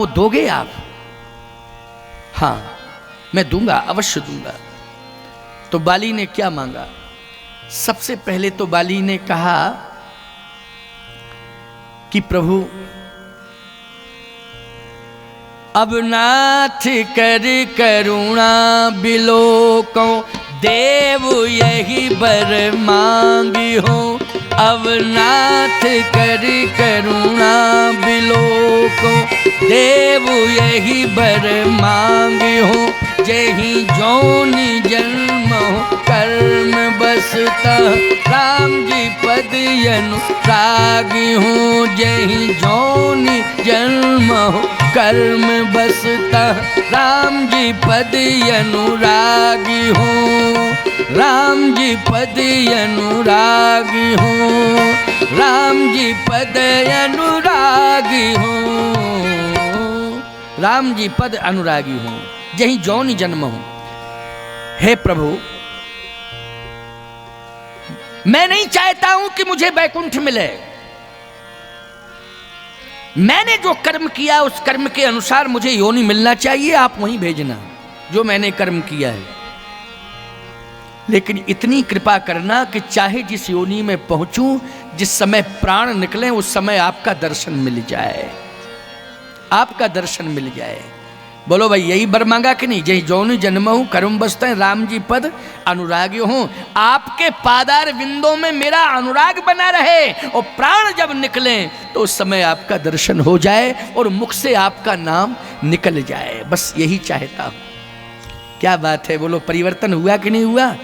वो दोगे आप? हाँ मैं दूंगा, अवश्य दूंगा। तो बाली ने क्या मांगा? सबसे पहले तो बाली ने कहा कि प्रभु अब नाथ कर करुणा बिलोको, देव यही बर मांगी हो। अब नाथ कर करुणा बिलोको, देव यही बर मांगी हो। जही जोनि जन्म हो कर्म बसता, राम जी पद अनुरागी हूँ। जही जोनि जन्म हो कर्म बसता, राम जी पद अनुरागी हूँ। राम जी पद अनुरागी हूँ। राम जी पद अनुरागी हूँ। राम जी पद अनुरागी हूँ, जहीं जौनि जन्म हूँ। हे प्रभु, मैं नहीं चाहता हूं कि मुझे वैकुंठ मिले। मैंने जो कर्म किया उस कर्म के अनुसार मुझे योनि मिलना चाहिए, आप वहीं भेजना जो मैंने कर्म किया है। लेकिन इतनी कृपा करना कि चाहे जिस योनि में पहुंचूं, जिस समय प्राण निकले उस समय आपका दर्शन मिल जाए, आपका दर्शन मिल जाए। बोलो भाई, यही बर मांगा कि नहीं? जय जौनि जन्म हूं कर्म बसते, राम जी पद अनुरागी हूं। आपके पादार विंदों में मेरा अनुराग बना रहे और प्राण जब निकले तो उस समय आपका दर्शन हो जाए और मुख से आपका नाम निकल जाए। बस यही चाहता हूं। क्या बात है, बोलो परिवर्तन हुआ कि नहीं हुआ?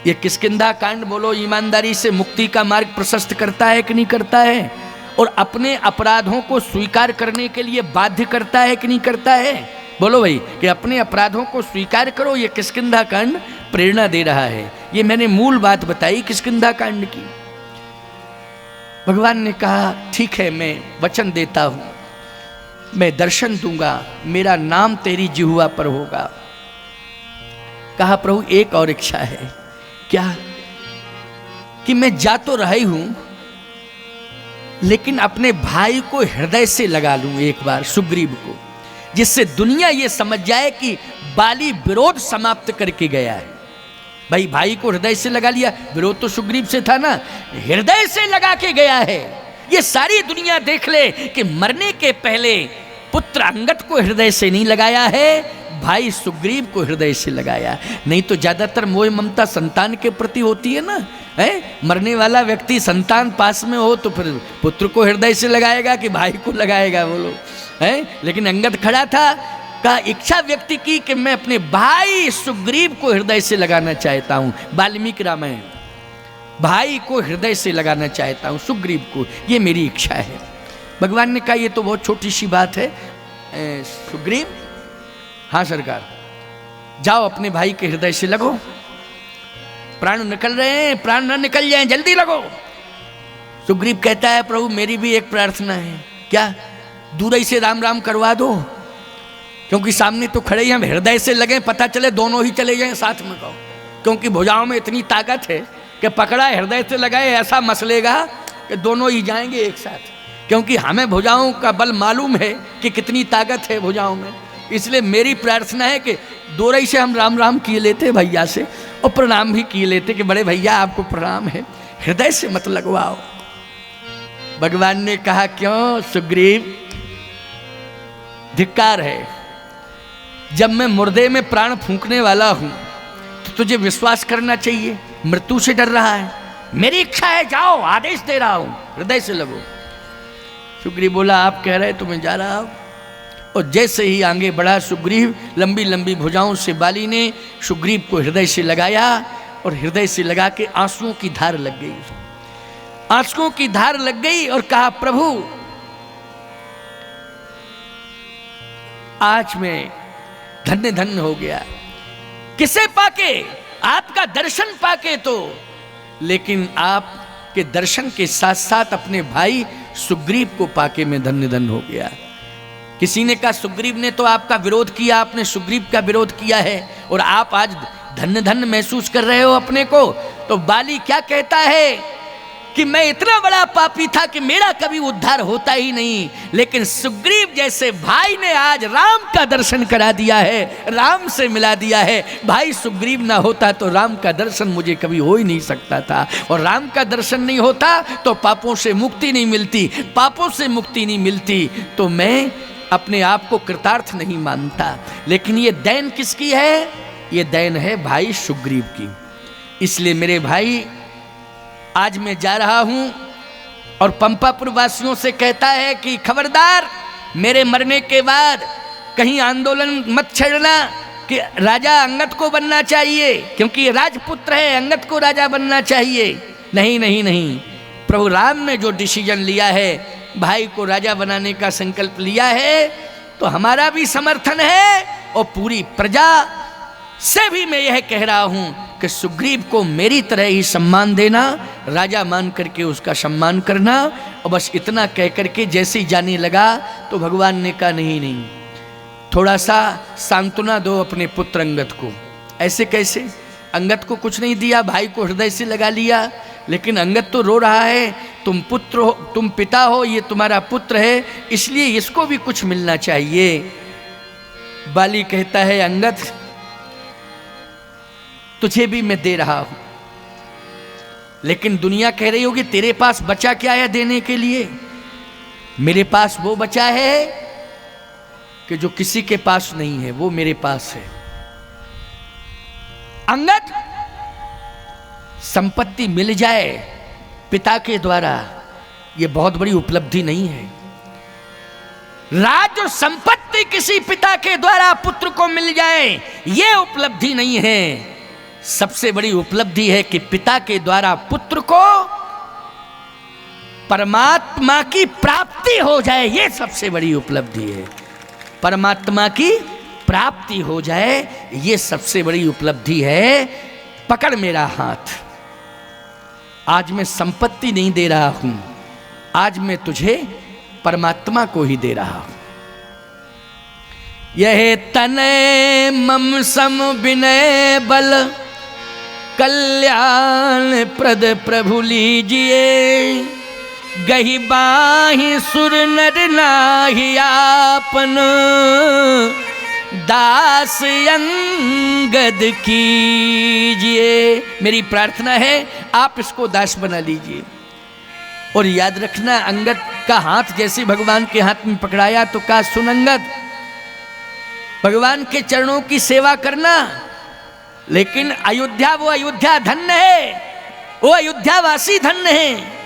ये किष्किंधा कांड बोलो ईमानदारी से मुक्ति का मार्ग प्रशस्त करता है कि नहीं करता है? और अपने अपराधों को स्वीकार करने के लिए बाध्य करता है कि नहीं करता है? बोलो भाई, कि अपने अपराधों को स्वीकार करो। ये किष्किंधा कांड प्रेरणा दे रहा है। ये मैंने मूल बात बताई किष्किंधा कांड की। भगवान ने कहा ठीक है, मैं वचन देता हूं, मैं दर्शन दूंगा, मेरा नाम तेरी जिह्वा पर होगा। कहा प्रभु एक और इच्छा है। क्या? कि मैं जा तो रही हूं, लेकिन अपने भाई को हृदय से लगा लूं एक बार, सुग्रीव को, जिससे दुनिया ये समझ जाए कि बाली विरोध समाप्त करके गया है। भाई, भाई को हृदय से लगा लिया, विरोध तो सुग्रीव से था ना, हृदय से लगा के गया है। ये सारी दुनिया देख ले कि मरने के पहले पुत्र अंगद को हृदय से नहीं लगाया है, भाई सुग्रीव को हृदय से लगाया। नहीं तो ज्यादातर मोह ममता संतान के प्रति होती है ना, है? मरने वाला व्यक्ति संतान पास में हो तो फिर पुत्र को हृदय से लगाएगा कि भाई को लगाएगा, बोलो, है? लेकिन अंगद खड़ा था, का इच्छा व्यक्ति की कि मैं अपने भाई सुग्रीव को हृदय से लगाना चाहता हूं। वाल्मीकि रामायण, भाई को हृदय से लगाना चाहता हूं, सुग्रीव को, ये मेरी इच्छा है। भगवान ने कहा ये तो बहुत छोटी सी बात है सुग्रीव। हाँ सरकार, जाओ अपने भाई के हृदय से लगो, प्राण निकल रहे हैं, प्राण न निकल जाएं, जल्दी लगो। सुग्रीव कहता है प्रभु मेरी भी एक प्रार्थना है। क्या? दूर ही से राम राम करवा दो, क्योंकि सामने तो खड़े ही हम, हृदय से लगे, पता चले दोनों ही चले जाएं साथ में। कहो, क्योंकि भुजाओं में इतनी ताकत है कि पकड़ा हृदय से लगाए ऐसा मसलेगा कि दोनों ही जाएंगे एक साथ। क्योंकि हमें भुजाओं का बल मालूम है कि कितनी ताकत है भुजाओं में। इसलिए मेरी प्रार्थना है कि दोरई से हम राम राम किए लेते भैया से, और प्रणाम भी किए लेते कि बड़े भैया आपको प्रणाम है, हृदय से मत लगवाओ। भगवान ने कहा क्यों सुग्रीव, धिक्कार है, जब मैं मुर्दे में प्राण फूंकने वाला हूं तो तुझे विश्वास करना चाहिए। मृत्यु से डर रहा है, मेरी इच्छा है, जाओ, आदेश दे रहा हूं, हृदय से लगो। सुग्रीव बोला आप कह रहे तो मैं जा रहा हूं। और जैसे ही आगे बढ़ा सुग्रीव, लंबी लंबी भुजाओं से बाली ने सुग्रीव को हृदय से लगाया, और हृदय से लगा के आंसुओं की धार लग गई, आंसुओं की धार लग गई। और कहा प्रभु आज मैं धन्य धन्य हो गया। किसे पाके? आपका दर्शन पाके तो, लेकिन आपके दर्शन के साथ साथ अपने भाई सुग्रीव को पाके मैं धन्य धन्य हो गया। किसी ने कहा सुग्रीव ने तो आपका विरोध किया, आपने सुग्रीव का विरोध किया है और आप आज धन्य धन्य महसूस कर रहे हो अपने को। तो बाली क्या कहता है कि मैं इतना बड़ा पापी था कि मेरा कभी उद्धार होता ही नहीं, लेकिन सुग्रीव जैसे भाई ने आज राम का दर्शन करा दिया है, राम से मिला दिया है। भाई सुग्रीव ना होता तो राम का दर्शन मुझे कभी हो ही नहीं सकता था, और राम का दर्शन नहीं होता तो पापों से मुक्ति नहीं मिलती, पापों से मुक्ति नहीं मिलती तो मैं अपने आप को कृतार्थ नहीं मानता। लेकिन ये दैन किसकी है? ये दैन है भाई सुग्रीव की। इसलिए मेरे भाई, आज मैं जा रहा हूं और पंपापुर वासियों से कहता है कि खबरदार, मेरे मरने के बाद कहीं आंदोलन मत छेड़ना कि राजा अंगद को बनना चाहिए, क्योंकि ये राजपुत्र है, अंगद को राजा बनना चाहिए। नहीं नहीं नहीं, प्रभु राम ने जो डिसीजन लिया है, भाई को राजा बनाने का संकल्प लिया है, तो हमारा भी समर्थन है और पूरी प्रजा से भी मैं यह कह रहा हूं कि सुग्रीव को मेरी तरह ही सम्मान देना, राजा मान करके उसका सम्मान करना। और बस इतना कह करके जैसे ही जाने लगा तो भगवान ने कहा नहीं नहीं, थोड़ा सा सांत्वना दो अपने पुत्र अंगद को। ऐसे कैसे? अंगद को कुछ नहीं दिया, भाई को हृदय से लगा लिया, लेकिन अंगद तो रो रहा है, तुम पुत्र हो, तुम पिता हो, ये तुम्हारा पुत्र है, इसलिए इसको भी कुछ मिलना चाहिए। बाली कहता है अंगद, तुझे भी मैं दे रहा हूं, लेकिन दुनिया कह रही होगी तेरे पास बचा क्या है देने के लिए? मेरे पास वो बचा है कि जो किसी के पास नहीं है, वो मेरे पास है। अंगद, संपत्ति मिल जाए पिता के द्वारा, यह बहुत बड़ी उपलब्धि नहीं है। राज और संपत्ति किसी पिता के द्वारा पुत्र को मिल जाए, यह उपलब्धि नहीं है। सबसे बड़ी उपलब्धि है कि पिता के द्वारा पुत्र को परमात्मा की प्राप्ति हो जाए, यह सबसे बड़ी उपलब्धि है। परमात्मा की प्राप्ति हो जाए, यह सबसे बड़ी उपलब्धि है। पकड़ मेरा हाथ, आज मैं संपत्ति नहीं दे रहा हूं, आज मैं तुझे परमात्मा को ही दे रहा हूं। यह तनय मम सम विनय बल, कल्याण प्रद प्रभु लीजिए, गही बाहि सुर नर नाहि आपन, दास अंगद कीजिए। मेरी प्रार्थना है आप इसको दास बना लीजिए। और याद रखना, अंगद का हाथ जैसे भगवान के हाथ में पकड़ाया तो कहा, सुन अंगद, भगवान के चरणों की सेवा करना, लेकिन अयोध्या, वो अयोध्या धन्य है, वो अयोध्यावासी धन्य है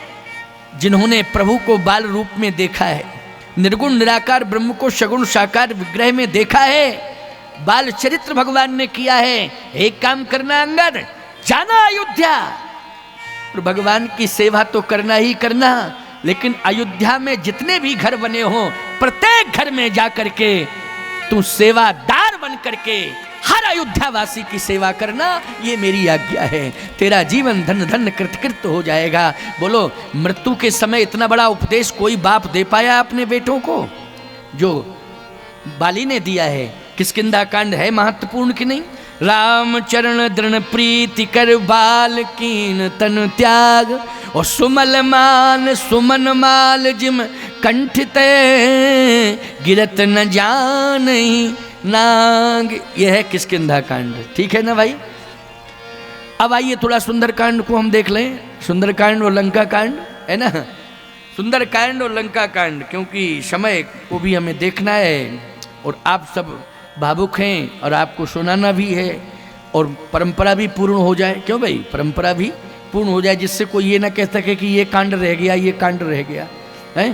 जिन्होंने प्रभु को बाल रूप में देखा है, निर्गुण निराकार ब्रह्म को सगुण साकार विग्रह में देखा है, बाल चरित्र भगवान ने किया है। एक काम करना अंगद, जाना अयोध्या और भगवान की सेवा तो करना ही करना, लेकिन अयोध्या में जितने भी घर बने हों, प्रत्येक घर में जा करके तू सेवादार बन करके हर अयोध्यावासी की सेवा करना, ये मेरी आज्ञा है। तेरा जीवन धन धन कृतकृत हो जाएगा। बोलो, मृत्यु के समय इतना बड़ा उपदेश कोई बाप दे पाया अपने बेटों को जो बाली ने दिया है? किष्किंधा कांड है महत्वपूर्ण कि नहीं? राम चरण दृढ़ प्रीति कर बाल कीन तन त्याग, और सुमल मान सुमन माल जिम कंठित गिरत न जानई नाग। यह है किष्किंधा कांड। ठीक है ना भाई? अब आइए थोड़ा सुंदरकांड को हम देख लें। सुंदरकांड और लंका कांड है ना, सुंदरकांड और लंका कांड, क्योंकि समय को भी हमें देखना है और आप सब भावुक हैं और आपको सुनाना भी है और परंपरा भी पूर्ण हो जाए। क्यों भाई? परंपरा भी पूर्ण हो जाए, जिससे कोई ये ना कह सके कि ये कांड रह गया, ये कांड रह गया है।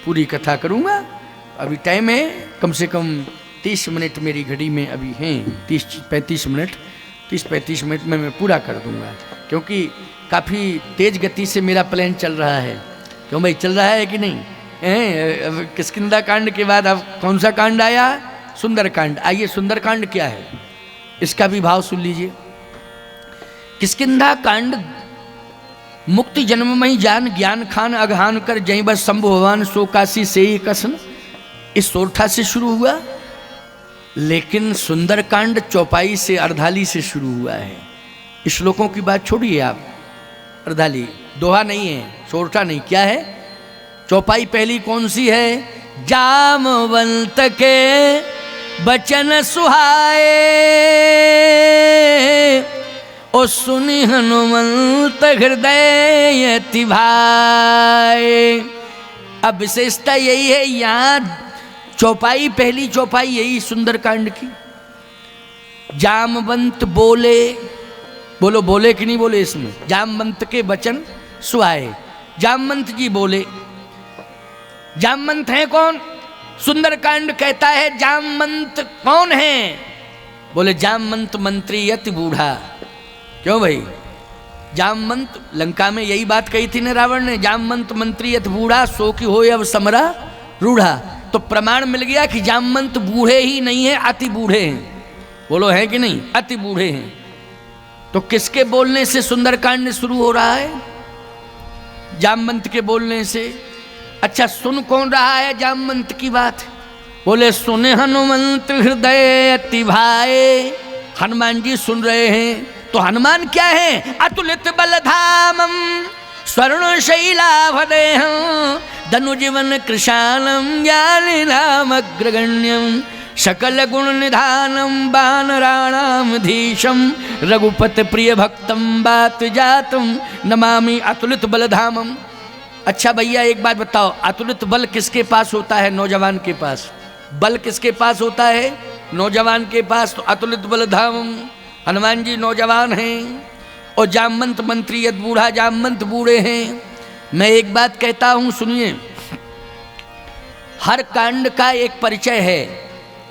पूरी कथा करूँगा। अभी टाइम है कम से कम 30 मिनट मेरी घड़ी में अभी हैं, 30-35 मिनट, 30-35 मिनट में मैं पूरा कर दूंगा, क्योंकि काफ़ी तेज गति से मेरा प्लान चल रहा है। क्यों भाई, चल रहा है कि नहीं? किष्किंधा कांड के बाद अब कौन सा कांड आया? सुंदरकांड। आइए सुंदरकांड क्या है इसका भी भाव सुन लीजिए। किष्किंधा कांड मुक्ति जन्ममयी जान ज्ञान खान अगहान कर जय बस शंभु भगवान सो काशी से ही कसन, इस सोरठा से शुरू हुआ। लेकिन सुंदरकांड चौपाई से अर्धाली से शुरू हुआ है। श्लोकों की बात छोड़िए आप, अर्धाली, दोहा नहीं है, सोरठा नहीं, क्या है? चौपाई पहली कौन सी है? जामवंत के बचन सुहाए, ओ सुनि हनुमंत हृदय अति भाए। अब विशेषता यही है, यहाँ चौपाई पहली चौपाई यही सुंदरकांड की। जामवंत बोले, बोलो बोले कि नहीं बोले इसमें? जामवंत के वचन सुहाए, जामवंत जी बोले। जामवंत है कौन? सुंदरकांड कहता है जामवंत कौन है? बोले जामवंत मंत्री अति बूढ़ा। क्यों भाई? जामवंत, लंका में यही बात कही थी ना रावण ने, जामवंत मंत्री अति बूढ़ा, सो की होय अब समरा रूढ़ा। तो प्रमाण मिल गया कि जामवंत बूढ़े ही नहीं है, अति बूढ़े हैं। बोलो है कि नहीं? अति बूढ़े हैं। तो किसके बोलने से सुंदरकांड शुरू हो रहा है? जामवंत के बोलने से। अच्छा, सुन कौन रहा है जामवंत की बात? बोले सुने हनुमंत हृदय अति भाए। हनुमान जी सुन रहे हैं। तो हनुमान क्या है? अतुलित बलधामम स्वर्ण शैलाभदेहं धनुजीवन कृशानम ज्ञानिनामग्रगण्यम सकल गुण निधानम वानराणाम धीशम रघुपति प्रिय भक्तम बात जातम नमामि अतुलित बलधामम। अच्छा भैया एक बात बताओ, अतुलित बल किसके पास होता है? नौजवान के पास। बल किसके पास होता है? नौजवान के पास। तो अतुलित बलधामम, हनुमान जी नौजवान हैं और जामवंत मंत्री यद बूढ़ा, जामवंत बूढ़े हैं। मैं एक बात कहता हूं, सुनिए। हर कांड का एक परिचय है।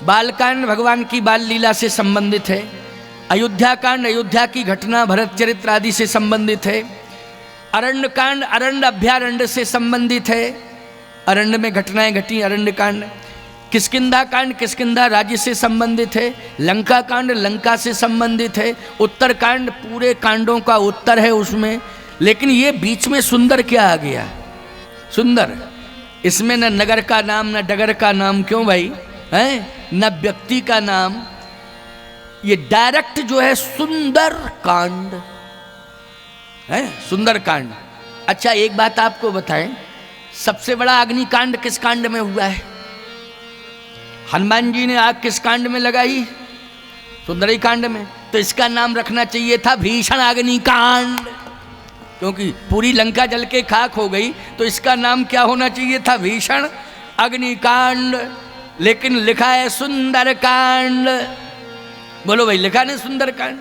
बालकांड भगवान की बाल लीला से संबंधित है। अयोध्या कांड अयोध्या की घटना, भरत चरित्र आदि से संबंधित है। अरण्य कांड अरण्य अभ्यारण्य से संबंधित है, अरण्य में घटनाएं घटी, अरण्य कांड। किष्किंधा कांड किष्किंधा राज्य से संबंधित है। लंका कांड लंका से संबंधित है। उत्तर कांड पूरे कांडों का उत्तर है उसमें। लेकिन ये बीच में सुंदर क्या आ गया? सुंदर, इसमें न नगर का नाम न डगर का नाम। क्यों भाई? है न व्यक्ति का नाम। ये डायरेक्ट जो है सुंदर कांड है, सुंदर कांड। अच्छा एक बात आपको बताएं, सबसे बड़ा अग्निकांड किस कांड में हुआ है? हनुमान जी ने आग किस कांड में लगाई? सुंदरी कांड में। तो इसका नाम रखना चाहिए था भीषण अग्निकांड, क्योंकि पूरी लंका जल के खाक हो गई। तो इसका नाम क्या होना चाहिए था? भीषण अग्निकांड। लेकिन लिखा है सुंदरकांड। बोलो भाई, लिखा नहीं सुंदरकांड?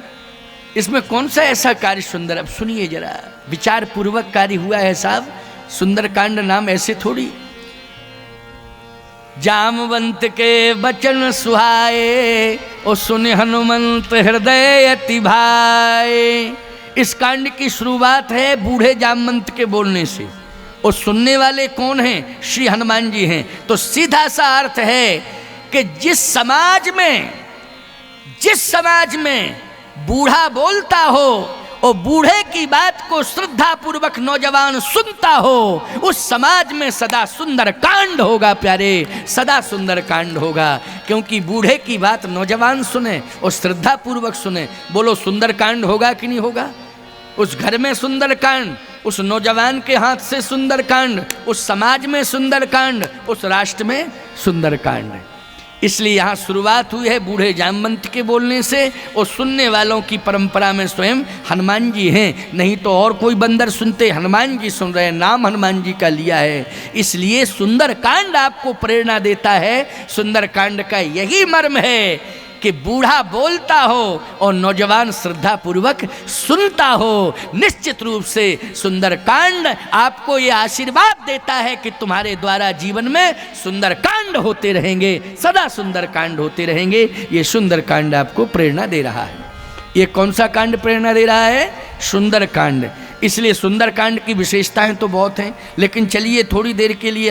इसमें कौन सा ऐसा कार्य सुंदर? अब सुनिए जरा, विचार पूर्वक कार्य हुआ है साहब। सुंदरकांड नाम ऐसे थोड़ी। जामवंत के बचन सुहाए, ओ सुने हनुमंत हृदय अति भाए। इस कांड की शुरुआत है बूढ़े जामवंत के बोलने से। और सुनने वाले कौन हैं? श्री हनुमान जी हैं। तो सीधा सा अर्थ है कि जिस समाज में बूढ़ा बोलता हो और बूढ़े की बात को श्रद्धा पूर्वक नौजवान सुनता हो, उस समाज में सदा सुंदर कांड होगा प्यारे, सदा सुंदर कांड होगा। क्योंकि बूढ़े की बात नौजवान सुने और श्रद्धा पूर्वक सुने। बोलो सुंदर कांड होगा कि नहीं होगा? उस घर में सुंदर कांड, उस नौजवान के हाथ से सुंदर कांड, उस समाज में सुंदर कांड, उस राष्ट्र में सुंदर कांड। इसलिए यहाँ शुरुआत हुई है बूढ़े जामवंत के बोलने से। और सुनने वालों की परंपरा में स्वयं हनुमान जी हैं। नहीं तो और कोई बंदर सुनते, हनुमान जी सुन रहे हैं, नाम हनुमान जी का लिया है। इसलिए सुंदर कांड आपको प्रेरणा देता है। सुंदर कांड का यही मर्म है कि बूढ़ा बोलता हो और नौजवान श्रद्धा पूर्वक सुनता हो। निश्चित रूप से सुंदर कांड आपको ये आशीर्वाद देता है कि तुम्हारे द्वारा जीवन में सुंदर कांड होते रहेंगे, सदा सुंदर कांड होते रहेंगे। ये सुंदर कांड आपको प्रेरणा दे रहा है। ये कौन सा कांड प्रेरणा दे रहा है? सुंदर कांड। इसलिए सुंदर कांड की विशेषताएं तो बहुत हैं, लेकिन चलिए थोड़ी देर के लिए